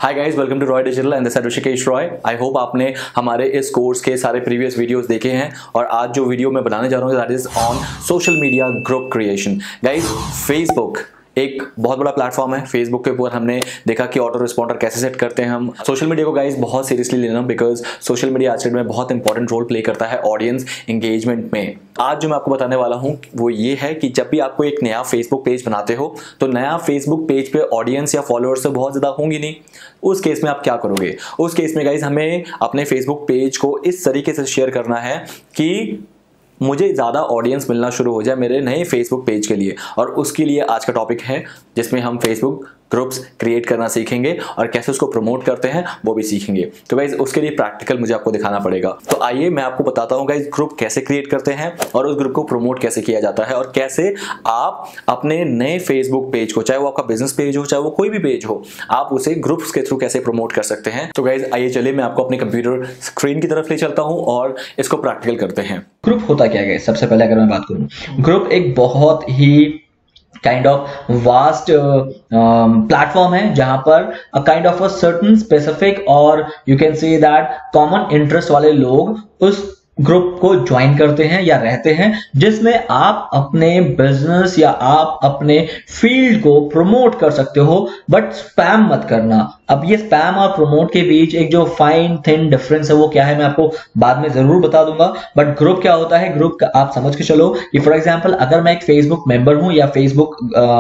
Hi guys, welcome to Roy digital and this is Rishikesh Roy. I hope आपने हमारे इस course के सारे प्रीवियस वीडियोस देखे हैं और आज जो वीडियो मैं बनाने जा रहा हूँ that is on social media group creation. Guys, Facebook एक बहुत बड़ा प्लेटफॉर्म है। फेसबुक के ऊपर हमने देखा कि ऑटो रिस्पॉन्डर कैसे सेट करते हैं हम। सोशल मीडिया को गाइस बहुत सीरियसली लेना, बिकॉज सोशल मीडिया आज के डेट में बहुत इंपॉर्टेंट रोल प्ले करता है ऑडियंस एंगेजमेंट में। आज जो मैं आपको बताने वाला हूं वो ये है कि जब भी आपको एक नया फेसबुक पेज बनाते हो तो नया फेसबुक पेज पे ऑडियंस या फॉलोअर्स तो बहुत ज़्यादा होंगी नहीं। उस केस में आप क्या करोगे? उस केस में गाइस हमें अपने फेसबुक पेज को इस तरीके से शेयर करना है कि मुझे ज़्यादा ऑडियंस मिलना शुरू हो जाए मेरे नए फेसबुक पेज के लिए। और उसके लिए आज का टॉपिक है जिसमें हम फेसबुक ग्रुप्स क्रिएट करना सीखेंगे और कैसे उसको प्रमोट करते हैं वो भी सीखेंगे। तो गाइज उसके लिए प्रैक्टिकल मुझे आपको दिखाना पड़ेगा। तो आइए मैं आपको बताता हूँ गाइज ग्रुप कैसे क्रिएट करते हैं और उस ग्रुप को प्रमोट कैसे किया जाता है और कैसे आप अपने नए फेसबुक पेज को, चाहे वो आपका बिजनेस पेज हो चाहे वो कोई भी पेज हो, आप उसे ग्रुप्स के थ्रू कैसे प्रमोट कर सकते हैं। तो गाइज आइए चलिए मैं आपको अपने कंप्यूटर स्क्रीन की तरफ ले चलता हूँ और इसको प्रैक्टिकल करते हैं। ग्रुप होता क्या है? सबसे पहले अगर मैं बात करूं, ग्रुप एक बहुत ही काइंड ऑफ वास्ट प्लेटफॉर्म है जहां पर kind of a certain specific और you can say that common interest वाले लोग उस ग्रुप को ज्वाइन करते हैं या रहते हैं, जिसमें आप अपने बिजनेस या आप अपने फील्ड को प्रमोट कर सकते हो, बट स्पैम मत करना। अब ये स्पैम और प्रमोट के बीच एक जो फाइन थिन डिफरेंस है वो क्या है मैं आपको बाद में जरूर बता दूंगा। बट ग्रुप क्या होता है? ग्रुप आप समझ के चलो कि फॉर एग्जांपल अगर मैं एक फेसबुक मेंबर हूं या फेसबुक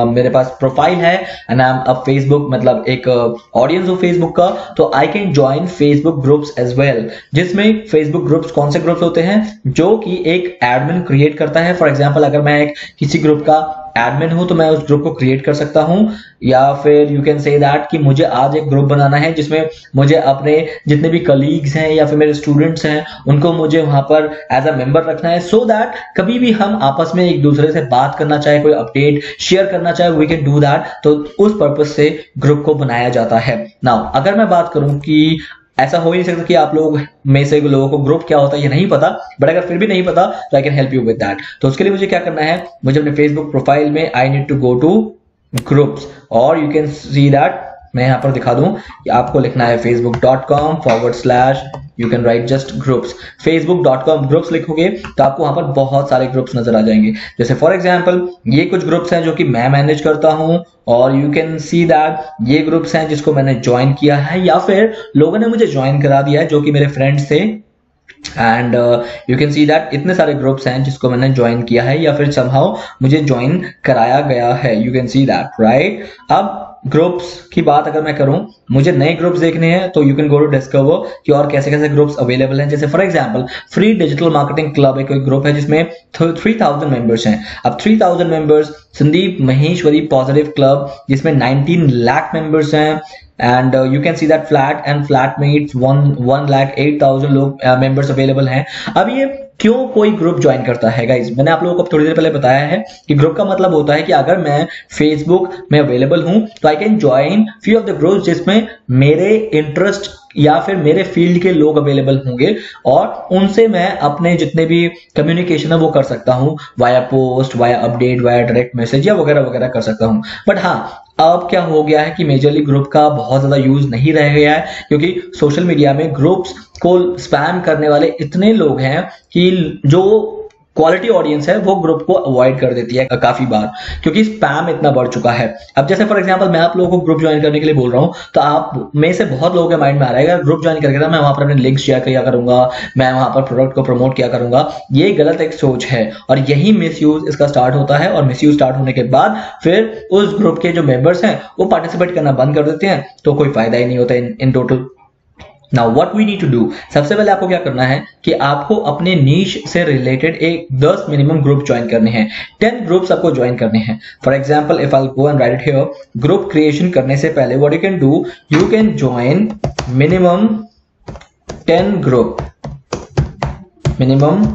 मेरे पास प्रोफाइल है and I am a Facebook मतलब एक ऑडियंस हो फेसबुक का, तो I can join Facebook groups as well. जिसमें फेसबुक ग्रुप्स कौन से ग्रुप्स होते हैं? जो कि एक एडमिन क्रिएट करता है। फॉर एग्जांपल अगर मैं एक किसी ग्रुप का एडमिन हूं तो मैं उस ग्रुप को क्रिएट कर सकता हूं, या फिर यू कैन से दैट कि मुझे आज एक ग्रुप बनाना है जिसमें मुझे अपने जितने भी कलीग्स हैं या फिर मेरे स्टूडेंट्स हैं उनको मुझे वहां पर एज अ मेंबर रखना है, सो दैट कभी भी हम आपस में एक दूसरे से बात करना चाहे, कोई अपडेट शेयर करना चाहे, वी कैन डू दैट। तो उस पर्पज से ग्रुप को बनाया जाता है। नाउ अगर मैं बात करूं कि ऐसा हो ही नहीं सकता कि आप लोग में से लोगों को ग्रुप क्या होता है ये नहीं पता, बट अगर फिर भी नहीं पता तो I can help you with that. तो उसके लिए मुझे क्या करना है? मुझे अपने फेसबुक प्रोफाइल में I need to go to groups और यू कैन सी दैट मैं यहां पर दिखा दूं कि आपको लिखना है facebook.com/ you can write just groups. facebook.com groups लिखोगे तो आपको वहां पर बहुत सारे ग्रुप्स नजर आ जाएंगे। जैसे फॉर एग्जांपल ये कुछ ग्रुप्स हैं जो कि मैं मैनेज करता हूं और यू कैन सी दैट ये ग्रुप्स हैं जिसको मैंने ज्वाइन किया है या फिर लोगों ने मुझे ज्वाइन करा दिया है जो कि मेरे फ्रेंड्स थे। And you can see that इतने सारे ग्रुप्स हैं जिसको मैंने ज्वाइन किया है या फिर समहाउ मुझे ज्वाइन कराया गया है। You can see that right. अब ग्रुप्स की बात अगर मैं करूं, मुझे नए ग्रुप्स देखने हैं तो you can go to discover कि और कैसे कैसे ग्रुप्स अवेलेबल हैं। जैसे for example free digital marketing club एक ग्रुप है जिसमें 3000 मेंबर्स हैं। अब 3000 members Sandeep Maheshwari positive club जिसमें 19 लाख मेंबर्स हैं and you can see that flat and flatmates 1,08,000 लोग मेंबर्स अवेलेबल हैं। अब ये क्यों कोई ग्रुप ज्वाइन करता है गाइज? मैंने आप लोगों को थोड़ी देर पहले बताया है कि ग्रुप का मतलब होता है कि अगर मैं फेसबुक में अवेलेबल हूं तो I can join few of the groups जिसमें मेरे इंटरेस्ट या फिर मेरे फील्ड के लोग अवेलेबल होंगे और उनसे मैं अपने जितने भी कम्युनिकेशन है वो कर सकता हूं via post, via update, via direct message या वगैरह वगैरह कर सकता हूं। बट हाँ, अब क्या हो गया है कि मेजरली ग्रुप का बहुत ज्यादा यूज नहीं रह गया है क्योंकि सोशल मीडिया में ग्रुप्स को स्पैम करने वाले इतने लोग हैं कि जो क्वालिटी ऑडियंस है वो ग्रुप को अवॉइड कर देती है काफी बार क्योंकि स्पैम इतना बढ़ चुका है। अब जैसे फॉर एग्जांपल मैं आप लोगों को ग्रुप ज्वाइन करने के लिए बोल रहा हूं तो आप में से बहुत लोगों के माइंड में आ रहा है ग्रुप ज्वाइन करके मैं वहां पर अपने लिंक शेयर किया करूंगा, मैं वहां पर प्रोडक्ट को प्रमोट किया करूंगा। ये गलत एक सोच है और यही मिसयूज इसका स्टार्ट होता है और मिसयूज स्टार्ट होने के बाद फिर उस ग्रुप के जो मेंबर्स हैं वो पार्टिसिपेट करना बंद कर देते हैं, तो कोई फायदा ही नहीं होता in total. Now what we need to do, सबसे पहले आपको क्या करना है कि आपको अपने नीश से रिलेटेड एक 10 मिनिमम ग्रुप ज्वाइन करने हैं। 10 ग्रुप्स आपको ज्वाइन करने हैं। For example if I go and right it here, group creation करने से पहले what you can do, you can join minimum 10 group, minimum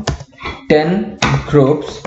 10 groups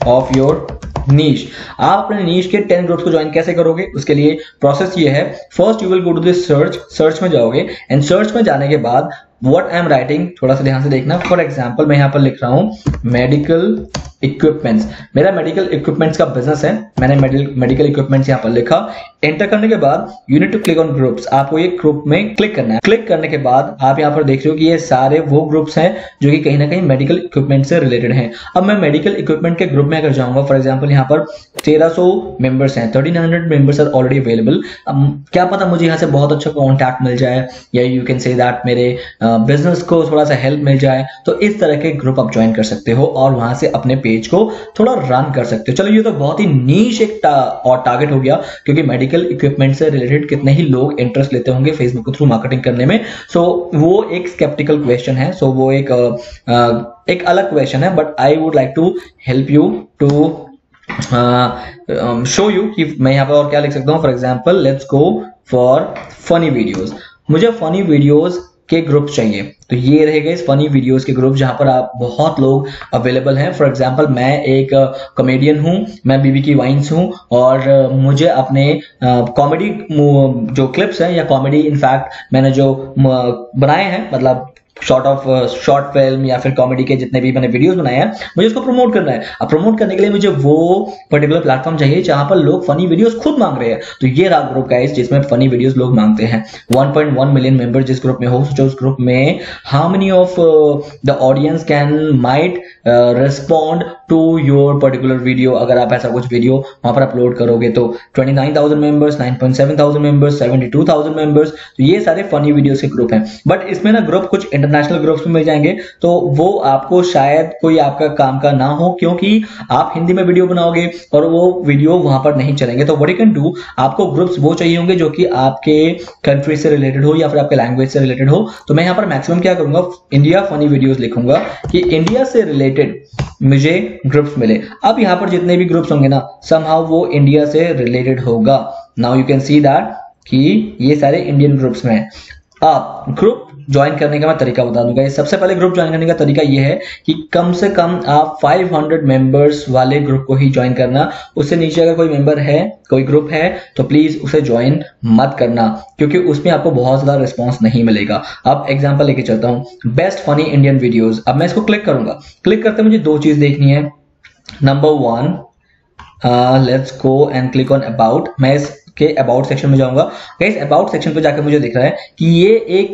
of your niche. आप अपने नीश के 10 ग्रुप्स को ज्वाइन कैसे करोगे? उसके लिए प्रोसेस ये है, first you will go to this search में जाओगे एंड सर्च में जाने के बाद व्हाट आई एम राइटिंग, थोड़ा सा ध्यान से देखना। फॉर एग्जाम्पल मैं यहाँ पर लिख रहा हूँ मेडिकल इक्विपमेंट्स। मेरा मेडिकल इक्विपमेंट्स का बिजनेस है, मैंने मेडिकल इक्विपमेंट्स यहाँ पर लिखा। एंटर करने के बाद you need to click on groups, आपको ये ग्रुप में क्लिक करना है। क्लिक करने के बाद आप यहाँ पर देख रहे हो कि ये सारे वो ग्रुप्स हैं जो कि कहीं ना कहीं मेडिकल इक्विपमेंट से रिलेटेड हैं। अब मैं मेडिकल इक्विपमेंट के ग्रुप में अगर जाऊंगा, फॉर एग्जाम्पल यहाँ पर 1300 मेंबर्स हैं, 1300 मेंबर्स आर ऑलरेडी अवेलेबल। अब क्या पता मुझे यहाँ से बहुत अच्छा कॉन्टैक्ट मिल जाए, या यू कैन से दैट मेरे बिजनेस को थोड़ा सा हेल्प मिल जाए। तो इस तरह के ग्रुप आप ज्वाइन कर सकते हो और वहां से अपने पेज को थोड़ा रन कर सकते हो। चलो ये तो बहुत ही नीश एक और टारगेट हो गया, क्योंकि मेडिकल इक्विपमेंट से रिलेटेड कितने ही लोग इंटरेस्ट लेते होंगे फेसबुक के थ्रू मार्केटिंग करने में। सो वो एक स्केप्टिकल क्वेश्चन है, सो वो एक अलग क्वेश्चन है, but I would like to help you to show you कि मैं यहाँ पर और क्या लिख सकता हूँ। For example let's go for funny videos. मुझे फनी वीडियोज के ग्रुप चाहिए, तो ये रहेगा इस फनी वीडियोस के ग्रुप जहां पर आप बहुत लोग अवेलेबल हैं। फॉर एग्जांपल मैं एक कॉमेडियन हूं, मैं बीबी की वाइन्स हूं, और मुझे अपने कॉमेडी जो क्लिप्स हैं या कॉमेडी इनफैक्ट मैंने जो बनाए हैं, मतलब शॉर्ट फिल्म या फिर कॉमेडी के जितने भी मैंने वीडियोस बनाए हैं, मुझे उसको प्रमोट करना है। अब प्रमोट करने के लिए मुझे वो पर्टिकुलर प्लेटफॉर्म चाहिए जहां पर लोग फनी वीडियोस खुद मांग रहे हैं। तो ये रहा ग्रुप गाइस जिसमें फनी वीडियोस लोग मांगते हैं। 1.1 मिलियन मेंबर जिस ग्रुप में हो, सोचो उस ग्रुप में how many of the audience can might respond to your particular video. अगर आप ऐसा कुछ वीडियो वहां पर अपलोड करोगे तो 29,000 मेंबर्स, 9.7,000 मेंबर्स, 72,000 मेंबर्स। तो ये सारे फनी वीडियोस के ग्रुप हैं। बट इसमें ना ग्रुप कुछ इंटरनेशनल ग्रुप्स में मिल जाएंगे, तो वो आपको शायद कोई आपका काम का ना हो, क्योंकि आप हिंदी में वीडियो बनाओगे और वो वीडियो वहां पर नहीं चलेंगे। तो व्हाट यू कैन डू, आपको ग्रुप्स वो चाहिए होंगे जो कि आपके कंट्री से रिलेटेड हो या फिर आपके लैंग्वेज से रिलेटेड हो। तो मैं यहाँ पर मैक्सिमम क्या करूंगा, इंडिया फनी वीडियोस लिखूंगा कि इंडिया से रिलेटेड मुझे ग्रुप्स मिले। अब यहाँ पर जितने भी ग्रुप्स होंगे ना, समहाउ वो इंडिया से रिलेटेड होगा। Now you can see that कि ये सारे इंडियन ग्रुप्स में है। आप ग्रुप ज्वाइन करने का मैं तरीका बता दूंगा। सबसे पहले ग्रुप ज्वाइन करने का तरीका यह है कि कम से कम आप 500 मेंबर्स वाले ग्रुप को ही ज्वाइन करना। उससे नीचे अगर कोई मेंबर है, कोई ग्रुप है, तो प्लीज उसे ज्वाइन मत करना, क्योंकि उसमें आपको बहुत ज्यादा रिस्पॉन्स नहीं मिलेगा। अब एग्जांपल लेके चलता हूं, बेस्ट फनी इंडियन वीडियोस। अब मैं इसको क्लिक करूंगा, क्लिक करते मुझे दो चीज देखनी है। Number 1, let's go and click on about. मैं के अबाउट सेक्शन में जाऊंगा। गाइस अबाउट सेक्शन पे जाकर मुझे दिख रहा है कि ये एक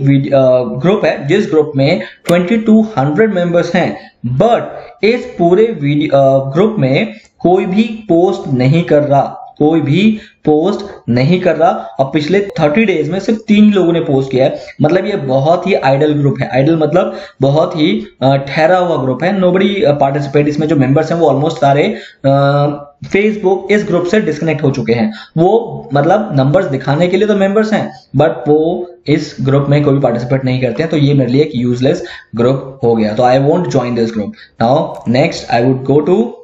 ग्रुप है जिस ग्रुप में 2200 मेंबर्स हैं, बट इस पूरे ग्रुप में कोई भी पोस्ट नहीं कर रहा, कोई भी पोस्ट नहीं कर रहा। और पिछले 30 डेज में सिर्फ 3 लोगों ने पोस्ट किया है। मतलब ये बहुत ही आइडल ग्रुप है। आइडल मतलब बहुत ही ठहरा हुआ ग्रुप है। Nobody participate. इसमें जो मेंबर्स हैं वो ऑलमोस्ट सारे फेसबुक इस ग्रुप से डिस्कनेक्ट हो चुके हैं। वो मतलब नंबर्स दिखाने के लिए तो मेंबर्स हैं, बट वो इस ग्रुप में कोई भी पार्टिसिपेट नहीं करते हैं। तो ये मेरे लिए एक यूजलेस ग्रुप हो गया। तो I won't join this group. Now next I would go to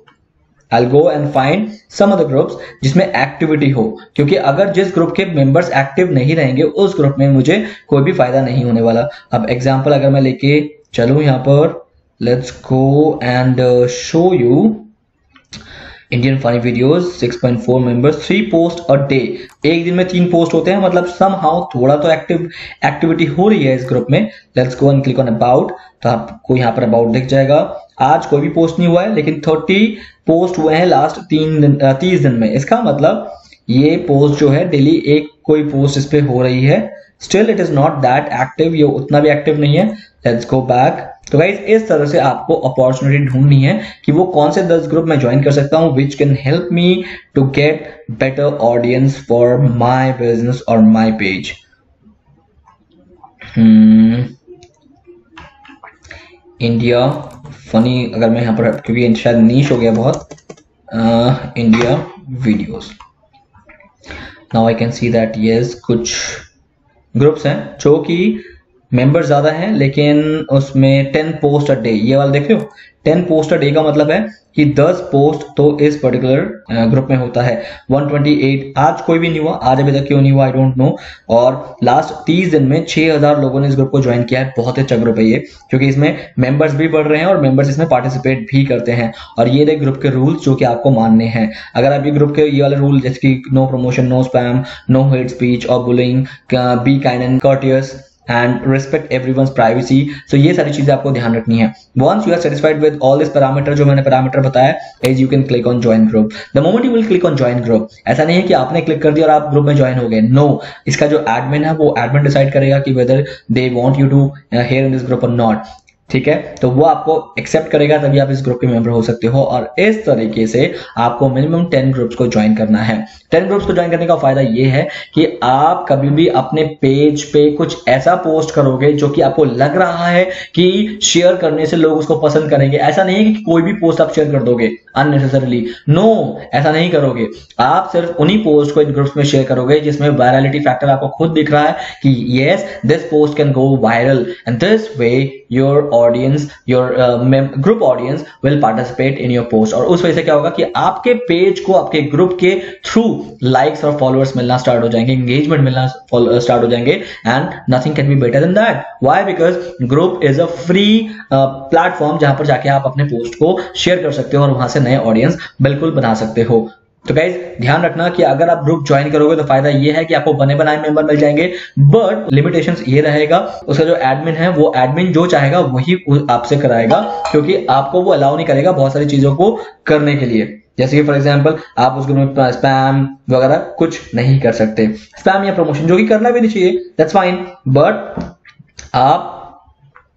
I'll go and find some other groups जिसमें एक्टिविटी हो, क्योंकि अगर जिस ग्रुप के मेंबर्स एक्टिव नहीं रहेंगे उस ग्रुप में मुझे कोई भी फायदा नहीं होने वाला। अब एग्जांपल अगर मैं लेके चलूं यहाँ पर, let's go and show you Indian funny videos 6.4 members, 3 post a day. एक दिन में 3 पोस्ट होते हैं, मतलब समहाउ थोड़ा तो एक्टिविटी हो रही है इस ग्रुप में। Let's go and click on about. तो आपको यहाँ पर अबाउट दिख जाएगा। आज कोई भी पोस्ट नहीं हुआ है, लेकिन 30 पोस्ट हुए हैं लास्ट 30 दिन में। इसका मतलब ये पोस्ट जो है डेली एक कोई पोस्ट इस पे हो रही है। Still it is not that active, ये उतना भी एक्टिव नहीं है। Let's go back. तो गाइस इस तरह से आपको अपॉर्चुनिटी ढूंढनी है कि वो कौन से 10 ग्रुप मैं ज्वाइन कर सकता हूं which can help me to get better audience for my business और माय पेज। इंडिया फनी, अगर मैं यहाँ पर, क्योंकि शायद नीश हो गया बहुत, India videos. Now I can see that yes कुछ ग्रुप्स हैं जो कि मेंबर ज्यादा हैं, लेकिन उसमें 10 पोस्ट अ डे, ये वाला देख रहे हो, 10 पोस्ट अ डे का मतलब है कि 10 पोस्ट तो इस पर्टिकुलर ग्रुप में होता है। 128 आज कोई भी नहीं हुआ, आज अभी तक क्यों नहीं हुआ आई डोंट नो। और लास्ट 30 दिन में 6000 लोगों ने इस ग्रुप को ज्वाइन किया है। बहुत अच्छा ग्रुप है ये, क्योंकि इसमें मेंबर्स भी बढ़ रहे हैं और मेंबर्स इसमें पार्टिसिपेट भी करते हैं। और ये रहे ग्रुप के रूल्स जो कि आपको मानने हैं। अगर आप ये ग्रुप के ये वाले रूल जैसे कि no promotion, no spam, no hate speech और bullying, be kind and courteous, and respect everyone's privacy. So ये सारी चीजें आपको ध्यान रखनी है. Once you are satisfied with all this parameter, जो मैंने parameter बताया, is you can click on join group. The moment you will click on join group, ऐसा नहीं है कि आपने क्लिक कर दिया और आप ग्रुप में ज्वाइन हो गए. No, इसका जो एडमिन है वो एडमिन डिसाइड करेगा कि whether they want you to here in this group or not. ठीक है, तो वो आपको एक्सेप्ट करेगा तभी आप इस ग्रुप के मेंबर हो सकते हो. और इस तरीके से आपको मिनिमम 10 ग्रुप्स को ज्वाइन करना है. 10 ग्रुप्स को ज्वाइन करने का फायदा ये है कि आप कभी भी अपने पेज पे कुछ ऐसा पोस्ट करोगे जो कि आपको लग रहा है कि शेयर करने से लोग उसको पसंद करेंगे. ऐसा नहीं है कि कोई भी पोस्ट आप शेयर कर दोगे अननेसेसरली. नो, ऐसा नहीं करोगे. आप सिर्फ उन्हीं पोस्ट को इन ग्रुप्स में शेयर करोगे जिसमें वायरलिटी फैक्टर आपको खुद दिख रहा है कि yes this post can go viral and this way your audience, your group audience will participate in your post. और उस वजह से क्या होगा कि आपके पेज को आपके ग्रुप के थ्रू लाइक्स और फॉलोअर्स मिलना स्टार्ट हो जाएंगे, एंगेजमेंट मिलना स्टार्ट हो जाएंगे. And nothing can be better than that. Why? Because group is a free platform जहां पर जाके आप अपने पोस्ट को शेयर कर सकते हो और वहां से नए ऑडियंस बिल्कुल बना सकते हो. तो गाइज ध्यान रखना कि अगर आप ग्रुप ज्वाइन करोगे तो फायदा ये है कि आपको बने बनाए मेंबर मिल जाएंगे, बट लिमिटेशंस ये रहेगा उसका जो एडमिन है वो एडमिन जो चाहेगा वही आपसे कराएगा, क्योंकि आपको वो अलाउ नहीं करेगा बहुत सारी चीजों को करने के लिए. जैसे कि फॉर एग्जांपल आप उस ग्रुप में स्पैम वगैरह कुछ नहीं कर सकते, स्पैम या प्रमोशन जो कि करना भी नहीं चाहिए, दैट्स फाइन, बट आप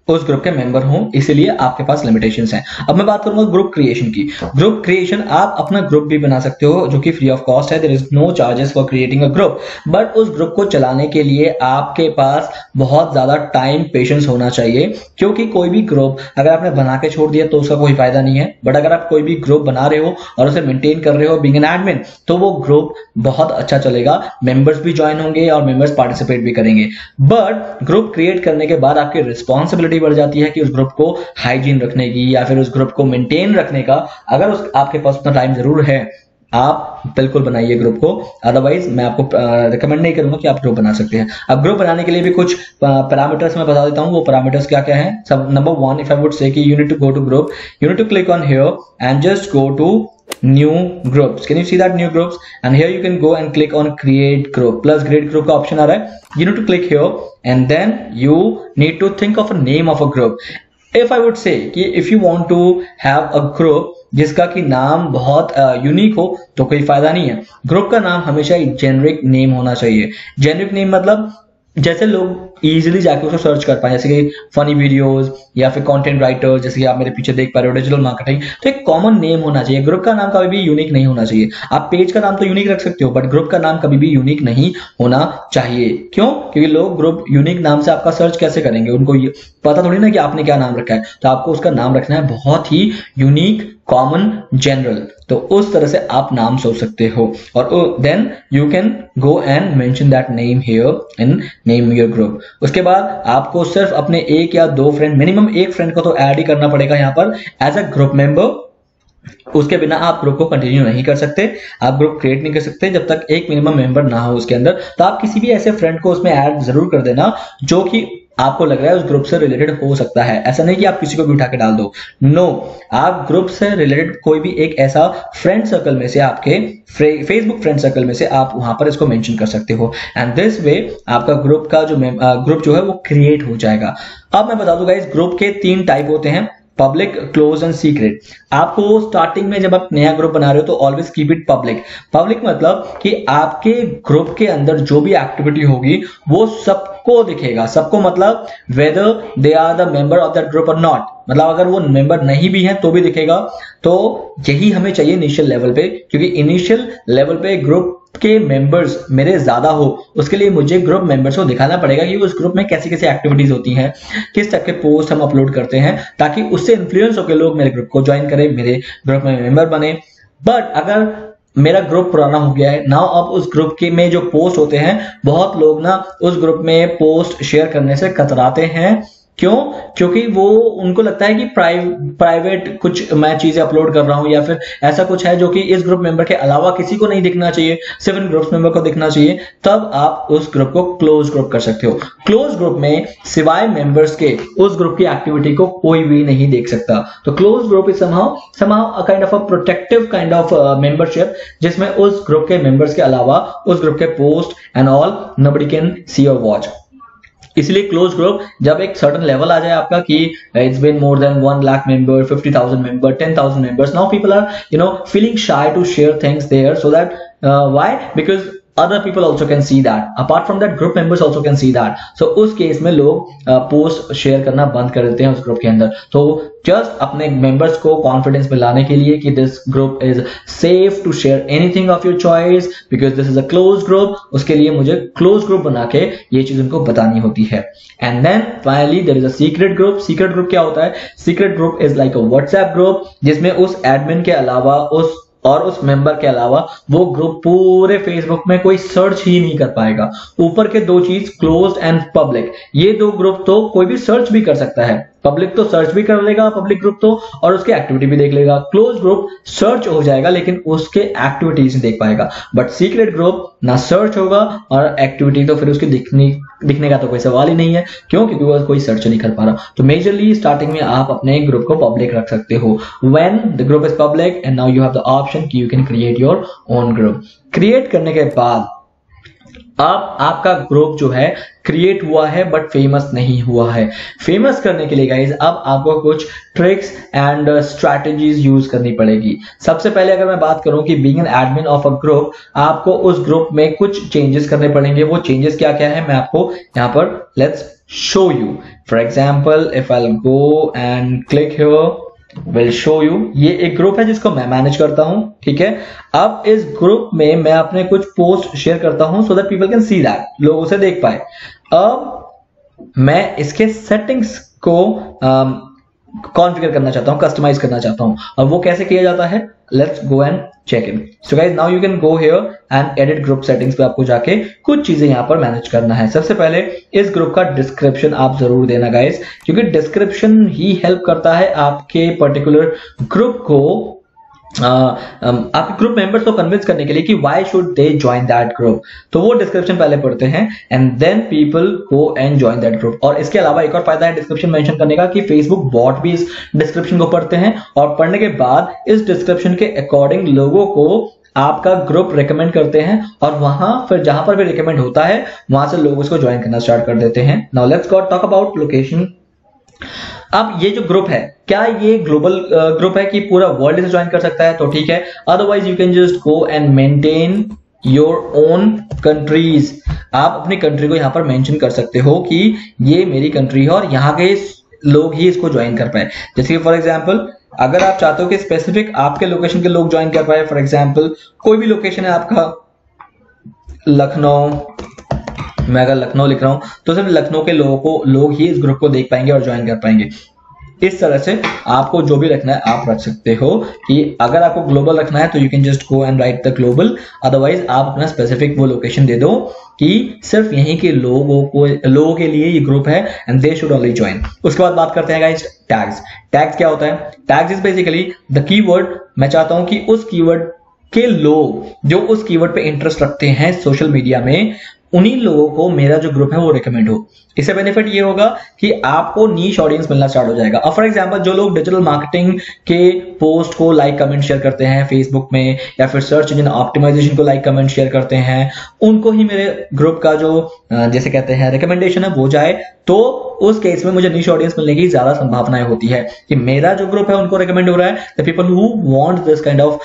उस ग्रुप के मेंबर हो इसलिए आपके पास लिमिटेशंस हैं. अब मैं बात करूंगा ग्रुप क्रिएशन की. ग्रुप क्रिएशन आप अपना ग्रुप भी बना सकते हो जो कि फ्री ऑफ कॉस्ट है. There is no charges for creating a group, but उस ग्रुप को चलाने के लिए आपके पास बहुत ज्यादा टाइम पेशेंस होना चाहिए, क्योंकि कोई भी ग्रुप अगर आपने बना के छोड़ दिया तो उसका कोई फायदा नहीं है. बट अगर आप कोई भी ग्रुप बना रहे हो और उसे मेंटेन कर रहे हो बीइंग एन एडमिन, तो वो ग्रुप बहुत अच्छा चलेगा, मेंबर्स भी ज्वाइन होंगे और मेंबर्स पार्टिसिपेट भी करेंगे. बट ग्रुप क्रिएट करने के बाद आपकी रिस्पॉन्सिबिलिटी बढ़ जाती है कि उस ग्रुप को हाइजीन रखने की या फिर उस ग्रुप को मेंटेन रखने का. अगर आपके पास उतना टाइम जरूर है, आप बिल्कुल बनाइए ग्रुप को, अदरवाइज मैं आपको रिकमेंड नहीं करूंगा कि आप ग्रुप बना सकते हैं. अब ग्रुप बनाने के लिए भी कुछ पैरामीटर्स मैं बता देता हूं. वो पैरामीटर्स क्या क्या हैं. सब number 1, if I would say कि you need to go to group, you need to click on here and just go to new groups. Can you see that new groups? And here you can go and click on create group. Plus create group का option आ रहा है. You need to click here and then you need to think of a name of a group. If I would say कि if you want to have a group जिसका कि नाम बहुत unique हो तो कोई फायदा नहीं है. ग्रुप का नाम हमेशा एक जेनरिक नेम होना चाहिए. जेनरिक नेम मतलब जैसे लोग इजीली जाके उसको सर्च कर पाए, जैसे कि फनी वीडियोस या फिर कंटेंट राइटर, जैसे कि आप मेरे पीछे देख पा रहे हो डिजिटल मार्केटिंग. तो एक कॉमन नेम होना चाहिए. ग्रुप का नाम कभी भी यूनिक नहीं होना चाहिए. आप पेज का नाम तो यूनिक रख सकते हो, बट ग्रुप का नाम कभी भी यूनिक नहीं होना चाहिए. क्यों? क्योंकि लोग ग्रुप यूनिक नाम से आपका सर्च कैसे करेंगे, उनको ये पता थोड़ी ना कि आपने क्या नाम रखा है. तो आपको उसका नाम रखना है बहुत ही यूनिक, कॉमन, जनरल. तो उस तरह से आप नाम सोच सकते हो और then you can go and mention that name here in name your group. उसके बाद आपको सिर्फ अपने एक या दो फ्रेंड, मिनिमम एक फ्रेंड को तो ऐड ही करना पड़ेगा यहाँ पर एज अ ग्रुप मेंबर. उसके बिना आप ग्रुप को कंटिन्यू नहीं कर सकते, आप ग्रुप क्रिएट नहीं कर सकते जब तक एक मिनिमम मेंबर ना हो उसके अंदर. तो आप किसी भी ऐसे फ्रेंड को उसमें ऐड जरूर कर देना जो कि आपको लग रहा है उस ग्रुप से रिलेटेड हो सकता है. ऐसा नहीं कि आप किसी को भी उठा के डाल दो. नो, आप ग्रुप से रिलेटेड कोई भी एक ऐसा फ्रेंड सर्कल में से, आपके फेसबुक फ्रेंड सर्कल में से आप वहां पर इसको मेंशन कर सकते हो. एंड दिस वे आपका ग्रुप का ग्रुप जो है वो क्रिएट हो जाएगा. अब मैं बता दूंगा इस ग्रुप के 3 टाइप होते हैं, पब्लिक, क्लोज एंड सीक्रेट. आपको स्टार्टिंग में जब आप नया ग्रुप बना रहे हो तो always keep it public. Public मतलब कि आपके ग्रुप के अंदर जो भी एक्टिविटी होगी वो सबको दिखेगा. सबको मतलब whether they are the member of that group और नॉट. मतलब अगर वो मेंबर नहीं भी हैं तो भी दिखेगा. तो यही हमें चाहिए इनिशियल लेवल पे, क्योंकि इनिशियल लेवल पे ग्रुप के मेंबर्स मेरे ज्यादा हो, उसके लिए मुझे ग्रुप मेंबर्स को दिखाना पड़ेगा कि उस ग्रुप में कैसी कैसी एक्टिविटीज होती हैं, किस टाइप के पोस्ट हम अपलोड करते हैं, ताकि उससे इन्फ्लुएंस होकर लोग मेरे ग्रुप को ज्वाइन करें, मेरे ग्रुप में मेंबर बने. बट अगर मेरा ग्रुप पुराना हो गया है नाउ, अब उस ग्रुप के में जो पोस्ट होते हैं, बहुत लोग ना उस ग्रुप में पोस्ट शेयर करने से कतराते हैं. क्यों? क्योंकि वो उनको लगता है कि प्राइवेट कुछ मैं चीजें अपलोड कर रहा हूं या फिर ऐसा कुछ है जो कि इस ग्रुप मेंबर के अलावा किसी को नहीं दिखना चाहिए, सिर्फ इन ग्रुप मेंबर को दिखना चाहिए. तब आप उस ग्रुप को क्लोज ग्रुप कर सकते हो. क्लोज ग्रुप में सिवाय मेंबर्स के उस ग्रुप की एक्टिविटी को कोई भी नहीं देख सकता. तो close group is somehow a kind of a protective kind of membership, जिसमें उस ग्रुप के मेंबर्स के अलावा उस ग्रुप के post and all nobody can see or watch. इसलिए क्लोज ग्रुप जब एक सर्टन लेवल आ जाए आपका कि it's been more than 1 lakh member, 50,000 member, 10,000 members, now people are feeling shy to share things there, so that why? Because other people also can see that, apart from that group members also can see that, so उस case में लोग post share करना बंद कर देते हैं उस group के अंदर। तो जस्ट अपने मेंबर्स को कॉन्फिडेंस में लाने के लिए कि this group is safe to share anything of your choice because this is a close group, उसके लिए मुझे क्लोज ग्रुप बना के ये चीज उनको बतानी होती है। And then finally there is a secret group. Secret group क्या होता है? Secret group is like a WhatsApp group जिसमें उस एडमिन के अलावा उस मेंबर के अलावा वो ग्रुप पूरे फेसबुक में कोई सर्च ही नहीं कर पाएगा। ऊपर के दो चीज क्लोज्ड एंड पब्लिक, ये दो ग्रुप तो कोई भी सर्च भी कर सकता है। पब्लिक तो सर्च भी कर लेगा पब्लिक ग्रुप तो, और उसके एक्टिविटी भी देख लेगा। क्लोज ग्रुप सर्च हो जाएगा लेकिन उसके एक्टिविटीज नहीं देख पाएगा। बट सीक्रेट ग्रुप ना सर्च होगा और एक्टिविटी तो फिर उसकी दिखने का तो कोई सवाल ही नहीं है, क्यों? क्योंकि वो कोई सर्च नहीं कर पा रहा। तो मेजरली स्टार्टिंग में आप अपने ग्रुप को पब्लिक रख सकते हो। When the group is public and now you have the option कि you can create your own group. Create करने के बाद अब आपका ग्रुप जो है क्रिएट हुआ है बट फेमस नहीं हुआ है। फेमस करने के लिए गाइज अब आपको कुछ ट्रिक्स एंड स्ट्रैटेजीज यूज करनी पड़ेगी। सबसे पहले अगर मैं बात करूं कि being an admin of a group, आपको उस ग्रुप में कुछ चेंजेस करने पड़ेंगे। वो चेंजेस क्या क्या है मैं आपको यहाँ पर let's show you. For example if I go and click here will show you. ये एक ग्रुप है जिसको मैं मैनेज करता हूं, ठीक है। अब इस ग्रुप में मैं अपने कुछ पोस्ट शेयर करता हूं so that people can see that, लोग उसे देख पाए। अब मैं इसके सेटिंग्स को कॉन्फ़िगर करना चाहता हूं, कस्टमाइज करना चाहता हूं। और वो कैसे किया जाता है? Let's go and check in. So guys now you can go here and edit group settings पे आपको जाके कुछ चीजें यहां पर मैनेज करना है। सबसे पहले इस ग्रुप का डिस्क्रिप्शन आप जरूर देना गाइस, क्योंकि डिस्क्रिप्शन ही हेल्प करता है आपके पर्टिकुलर ग्रुप को आपके ग्रुप मेंबर्स को कन्विंस करने के लिए कि why should they join that group. तो वो डिस्क्रिप्शन पहले पढ़ते हैं and then people go and join that group. और इसके अलावा एक और फायदा है डिस्क्रिप्शन मेंशन करने का कि फेसबुक बॉट भी इस डिस्क्रिप्शन को पढ़ते हैं और पढ़ने के बाद इस डिस्क्रिप्शन के अकॉर्डिंग लोगों को आपका ग्रुप रेकमेंड करते हैं और वहां फिर जहां पर भी रेकमेंड होता है वहां से लोग उसको ज्वाइन करना स्टार्ट कर देते हैं। Now let's go talk about location. अब ये जो ग्रुप है क्या ये ग्लोबल ग्रुप है कि पूरा वर्ल्ड इसे ज्वाइन कर सकता है? तो ठीक है, otherwise you can just go and maintain your own countries. आप अपनी कंट्री को यहां पर मेंशन कर सकते हो कि ये मेरी कंट्री है और यहाँ के लोग ही इसको ज्वाइन कर पाए। जैसे कि फॉर एग्जाम्पल अगर आप चाहते हो कि स्पेसिफिक आपके लोकेशन के लोग ज्वाइन कर पाए, फॉर एग्जाम्पल कोई भी लोकेशन है आपका लखनऊ, मैं अगर लखनऊ लिख रहा हूं तो सिर्फ लखनऊ के लोग ही इस ग्रुप को देख पाएंगे और ज्वाइन कर पाएंगे। इस तरह से आपको जो भी रखना है आप रख सकते हो कि अगर आपको ग्लोबल रखना है तो you can just go and right the global, otherwise आप अपना स्पेसिफिक वो लोकेशन दे दो कि सिर्फ यहीं के लोगों के लिए ये ग्रुप है and they should only join. उसके बाद बात करते हैं गाइस टैग्स। टैग्स क्या होता है? Tags is basically the keyword. मैं चाहता हूं कि उस कीवर्ड के लोग जो उस कीवर्ड पे इंटरेस्ट रखते हैं सोशल मीडिया में, उन्हीं लोगों को मेरा जो ग्रुप है वो रिकमेंड हो। इससे बेनिफिट ये होगा कि आपको नीश ऑडियंस मिलना स्टार्ट हो जाएगा। अब फॉर एग्जांपल जो लोग डिजिटल मार्केटिंग के पोस्ट को लाइक कमेंट शेयर करते हैं फेसबुक में, या फिर सर्च इंजन ऑप्टिमाइजेशन को लाइक कमेंट शेयर करते हैं, उनको ही मेरे ग्रुप का जो जैसे कहते हैं रिकमेंडेशन है वो जाए, तो उस केस में मुझे नीश ऑडियंस मिलने की ज्यादा संभावनाएं होती है कि मेरा जो ग्रुप है उनको रिकमेंड हो रहा है, the people who want this kind of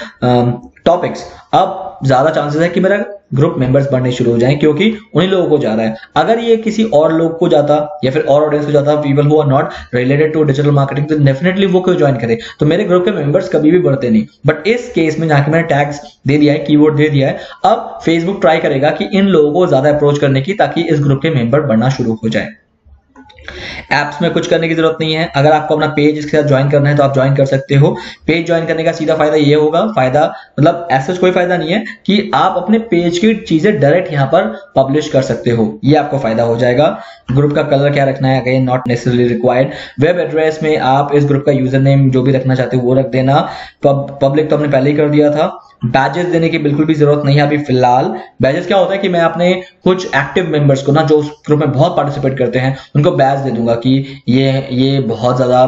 topics. अब ज्यादा चांसेस है कि मेरा ग्रुप मेंबर्स बढ़ने शुरू हो जाएं क्योंकि उन्हीं लोगों को जा रहा है। अगर ये किसी और लोग को जाता या फिर और ऑडियंस को जाता, people who are not related to digital marketing, तो डेफिनेटली वो क्यों ज्वाइन करे, तो मेरे ग्रुप के मेंबर्स कभी भी बढ़ते नहीं। बट इस केस में जहां मैंने टैग्स दे दिया है, कीवर्ड दे दिया है, अब फेसबुक ट्राई करेगा कि इन लोगों को ज्यादा अप्रोच करने की, ताकि इस ग्रुप के मेंबर बढ़ना शुरू हो जाए। एप्स में कुछ करने की जरूरत नहीं है। अगर आपको अपना पेज इसके साथ ज्वाइन करना है तो आप ज्वाइन कर सकते हो। पेज ज्वाइन करने का सीधा फायदा ये होगा, फायदा मतलब ऐसा कोई फायदा नहीं है, कि आप अपने पेज की चीजें डायरेक्ट यहाँ पर पब्लिश कर सकते हो, ये आपको फायदा हो जाएगा। ग्रुप का कलर क्या रखना है, again not necessarily required. Web address में आप इस ग्रुप का यूजर नेम जो भी रखना चाहते हो वो रख देना। पब्लिक तो हमने पहले ही कर दिया था। बैजेस देने की बिल्कुल भी जरूरत नहीं है अभी फिलहाल। बैजेस क्या होता है कि मैं अपने कुछ एक्टिव मेंबर्स को ना, जो उस ग्रुप में बहुत पार्टिसिपेट करते हैं, उनको बैज दे दूंगा कि ये बहुत ज्यादा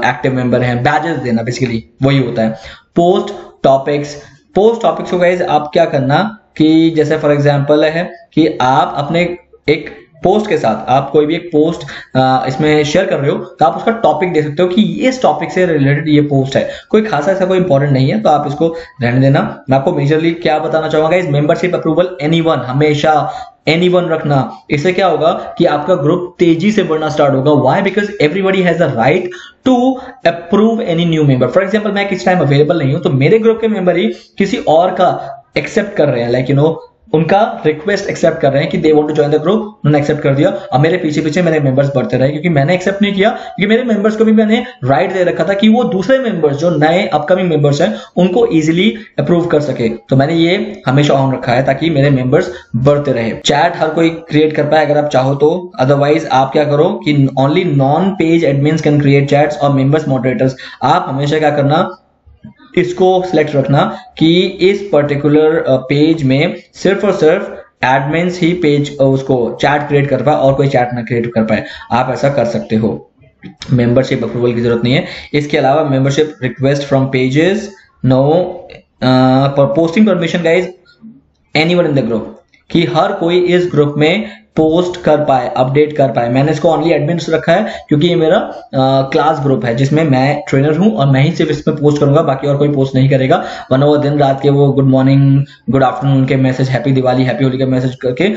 एक्टिव मेंबर हैं, बैजेस देना बेसिकली वही होता है। पोस्ट टॉपिक्स को गाइस आप क्या करना कि जैसे फॉर एग्जांपल है कि आप अपने एक पोस्ट के साथ आप कोई भी एक पोस्ट इसमें शेयर कर रहे हो तो आप उसका टॉपिक दे सकते हो कि इस टॉपिक से रिलेटेड ये पोस्ट है, कोई खासा ऐसा कोई इंपॉर्टेंट नहीं है तो आप इसको रहने देना। मैं आपको मेजरली क्या बताना चाहूंगा इस मेंबरशिप अप्रूवल एनीवन, हमेशा एनीवन रखना। इससे क्या होगा कि आपका ग्रुप तेजी से बढ़ना स्टार्ट होगा। Why? Because everybody has the right to approve any new member. For example मैं किस टाइम अवेलेबल नहीं हूं तो मेरे ग्रुप के मेंबर ही किसी और का एक्सेप्ट कर रहे हैं, लाइक उनका रिक्वेस्ट एक्सेप्ट कर रहे हैं कि they want to join the group, उन्होंने एक्सेप्ट कर दिया। अब मेरे पीछे पीछे मेरे मेंबर्स बढ़ते रहे क्योंकि मैंने एक्सेप्ट नहीं किया, क्योंकि मेरे मेंबर्स को भी मैंने राइट दे रखा था कि वो दूसरे मेंबर्स जो नए अपकमिंग मेंबर्स हैं उनको इजीली अप्रूव कर सके। तो मैंने ये हमेशा ऑन रखा है ताकि मेरे मेंबर्स बढ़ते रहे। चैट हर कोई क्रिएट कर पाए अगर आप चाहो तो, अदरवाइज आप क्या करो कि only non page admins can create chats और मेंबर्स मॉडरेटर्स। आप हमेशा क्या करना, इसको सिलेक्ट रखना कि इस पर्टिकुलर पेज में सिर्फ और सिर्फ एडमिन्स ही पेज उसको चैट क्रिएट कर पाए और कोई चैट ना क्रिएट कर पाए। आप ऐसा कर सकते हो। मेंबरशिप अप्रूवल की जरूरत नहीं है। इसके अलावा membership request from pages, no posting permission guys anyone in the group, कि हर कोई इस ग्रुप में पोस्ट कर पाए, अपडेट कर पाए। मैंने इसको ओनली एडमिन्स रखा है क्योंकि ये मेरा क्लास ग्रुप है जिसमें मैं ट्रेनर हूं और मैं ही सिर्फ इसमें पोस्ट करूंगा, बाकी और कोई पोस्ट नहीं करेगा। वरना वो दिन रात के वो गुड मॉर्निंग गुड आफ्टरनून के message, happy Diwali happy Holi के मैसेज करके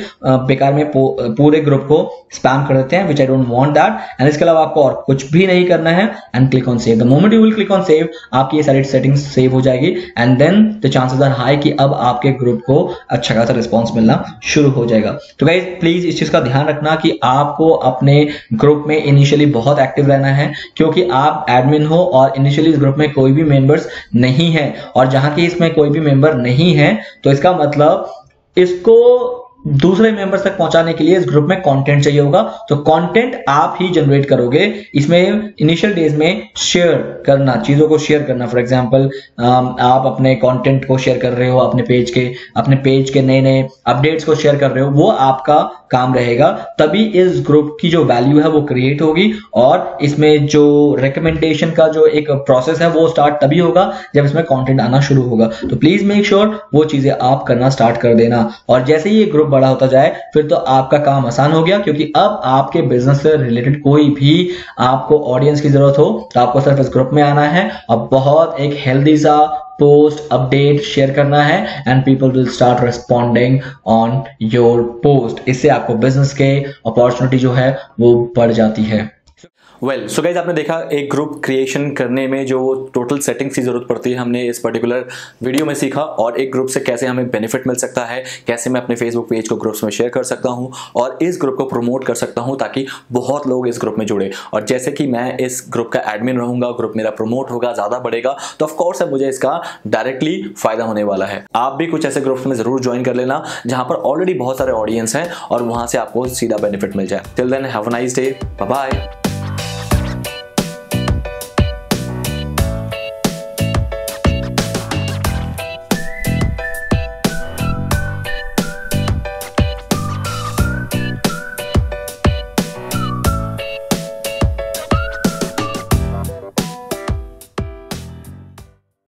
बेकार में पूरे ग्रुप को स्पैम कर देते हैं, which I don't want that. And इसके अलावा आपको और कुछ भी नहीं करना है and click on save. The moment you will click on save आपकी ये सारी सेटिंग्स सेव हो जाएगी and then the chances are high कि अब आपके ग्रुप को अच्छा खासा रिस्पॉन्स मिलना शुरू हो जाएगा। तो गाइज प्लीज इस चीज का ध्यान रखना कि आपको अपने ग्रुप में इनिशियली बहुत एक्टिव रहना है, क्योंकि आप एडमिन हो और इनिशियली इस ग्रुप में कोई भी मेंबर्स नहीं है। और जहां की इसमें कोई भी मेंबर नहीं है तो इसका मतलब इसको दूसरे मेंबर्स तक पहुंचाने के लिए इस ग्रुप में कंटेंट चाहिए होगा। तो कंटेंट आप ही जनरेट करोगे। इसमें इनिशियल डेज में शेयर करना, चीजों को शेयर करना। फॉर एग्जांपल आप अपने कंटेंट को शेयर कर रहे हो, अपने पेज के नए नए अपडेट्स को शेयर कर रहे हो, वो आपका काम रहेगा। तभी इस ग्रुप की जो वैल्यू है वो क्रिएट होगी और इसमें जो रिकमेंडेशन का जो एक प्रोसेस है वो स्टार्ट तभी होगा जब इसमें कंटेंट आना शुरू होगा। तो प्लीज मेक श्योर वो चीजें आप करना स्टार्ट कर देना। और जैसे ही ये ग्रुप बड़ा होता जाए फिर तो आपका काम आसान हो गया, क्योंकि अब आपके बिजनेस से रिलेटेड कोई भी आपको ऑडियंस की जरूरत हो तो आपको सिर्फ इस ग्रुप में आना है और बहुत एक हेल्दी सा पोस्ट अपडेट शेयर करना है and people will start responding on your post. इससे आपको बिजनेस के अपॉर्चुनिटी जो है वो बढ़ जाती है। वेल सो गाइज आपने देखा एक ग्रुप क्रिएशन करने में जो टोटल सेटिंग्स की जरूरत पड़ती है हमने इस पर्टिकुलर वीडियो में सीखा, और एक ग्रुप से कैसे हमें बेनिफिट मिल सकता है, कैसे मैं अपने फेसबुक पेज को ग्रुप्स में शेयर कर सकता हूं और इस ग्रुप को प्रमोट कर सकता हूं ताकि बहुत लोग इस ग्रुप में जुड़े। और जैसे कि मैं इस ग्रुप का एडमिन रहूंगा, ग्रुप मेरा प्रमोट होगा, ज़्यादा बढ़ेगा, तो ऑफकोर्स है मुझे इसका डायरेक्टली फायदा होने वाला है। आप भी कुछ ऐसे ग्रुप्स में जरूर ज्वाइन कर लेना जहां पर ऑलरेडी बहुत सारे ऑडियंस हैं और वहां से आपको सीधा बेनिफिट मिल जाए। Till then have a nice day, bye bye.